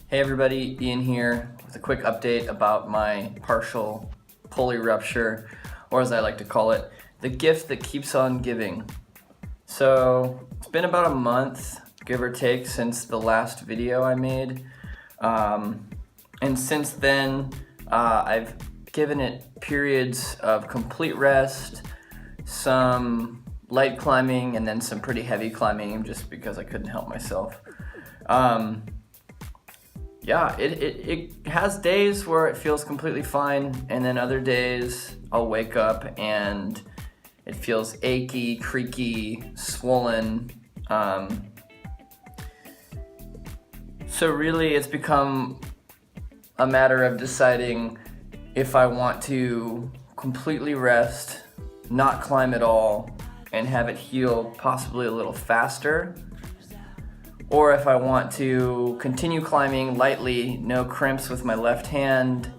Hey everybody, Ian here with a quick update about my partial pulley rupture, or as I like to call it, the gift that keeps on giving. So it's been about a month, give or take, since the last video I made. And since then, I've given it periods of complete rest, some light climbing, and then some pretty heavy climbing just because I couldn't help myself. Yeah, it has days where it feels completely fine, and then other days I'll wake up and it feels achy, creaky, swollen. So really it's become a matter of deciding if I want to completely rest, not climb at all, and have it heal possibly a little faster, or if I want to continue climbing lightly, no crimps with my left hand,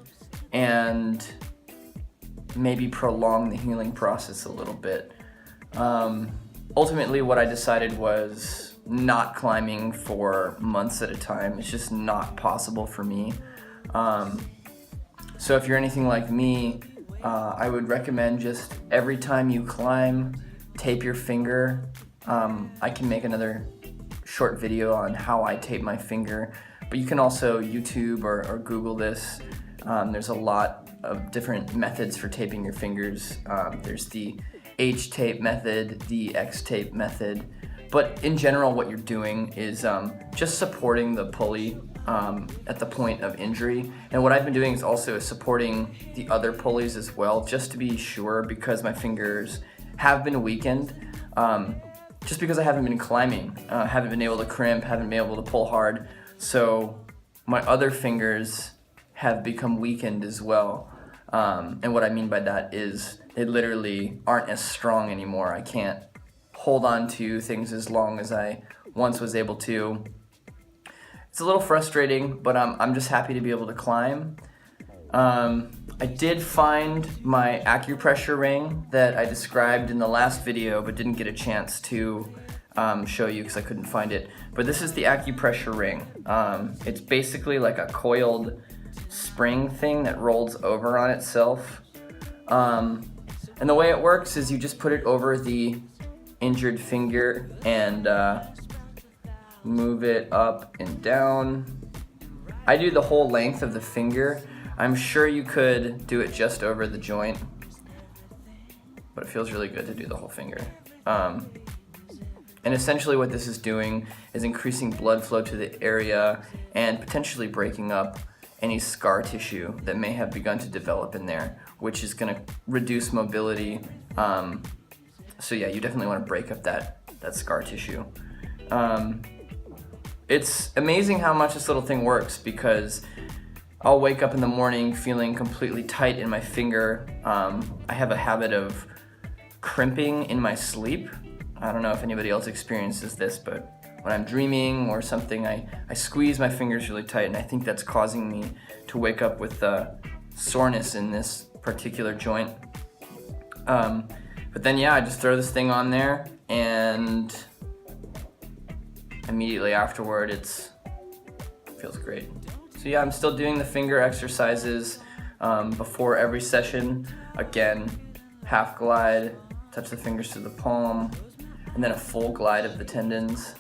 and maybe prolong the healing process a little bit. Ultimately, what I decided was not climbing for months at a time. It's just not possible for me. So if you're anything like me, I would recommend just every time you climb, tape your finger. I can make another short video on how I tape my finger, but you can also YouTube or Google this. There's a lot of different methods for taping your fingers. There's the H tape method, the X tape method, but in general what you're doing is just supporting the pulley at the point of injury. And what I've been doing is also supporting the other pulleys as well, just to be sure, because my fingers have been weakened. Just because I haven't been climbing, haven't been able to crimp, haven't been able to pull hard, so my other fingers have become weakened as well. And what I mean by that is they literally aren't as strong anymore. I can't hold on to things as long as I once was able to. It's a little frustrating, but I'm just happy to be able to climb. I did find my acupressure ring that I described in the last video, but didn't get a chance to show you because I couldn't find it. But this is the acupressure ring. It's basically like a coiled spring thing that rolls over on itself. And the way it works is you just put it over the injured finger and move it up and down. I do the whole length of the finger. I'm sure you could do it just over the joint, but it feels really good to do the whole finger. And essentially what this is doing is increasing blood flow to the area and potentially breaking up any scar tissue that may have begun to develop in there, which is going to reduce mobility. So yeah, you definitely want to break up that scar tissue. It's amazing how much this little thing works, because I'll wake up in the morning feeling completely tight in my finger. I have a habit of crimping in my sleep. I don't know if anybody else experiences this, but when I'm dreaming or something, I squeeze my fingers really tight, and I think that's causing me to wake up with soreness in this particular joint. But then yeah, I just throw this thing on there, and immediately afterward it feels great. So yeah, I'm still doing the finger exercises before every session. Again, half glide, touch the fingers to the palm, and then a full glide of the tendons.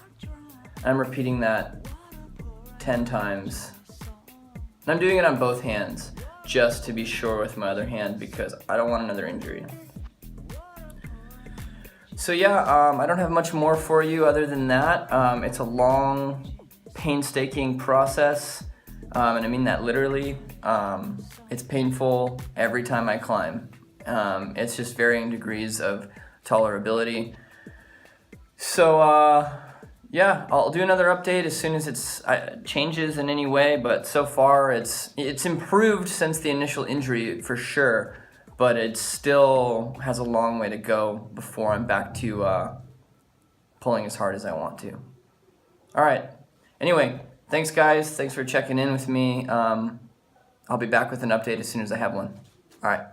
I'm repeating that 10 times. And I'm doing it on both hands, just to be sure with my other hand, because I don't want another injury. So yeah, I don't have much more for you other than that. It's a long, painstaking process. And I mean that literally. It's painful every time I climb. It's just varying degrees of tolerability. So yeah, I'll do another update as soon as it changes in any way, but so far it's improved since the initial injury for sure, but it still has a long way to go before I'm back to pulling as hard as I want to. All right, anyway, thanks guys, thanks for checking in with me. I'll be back with an update as soon as I have one. All right.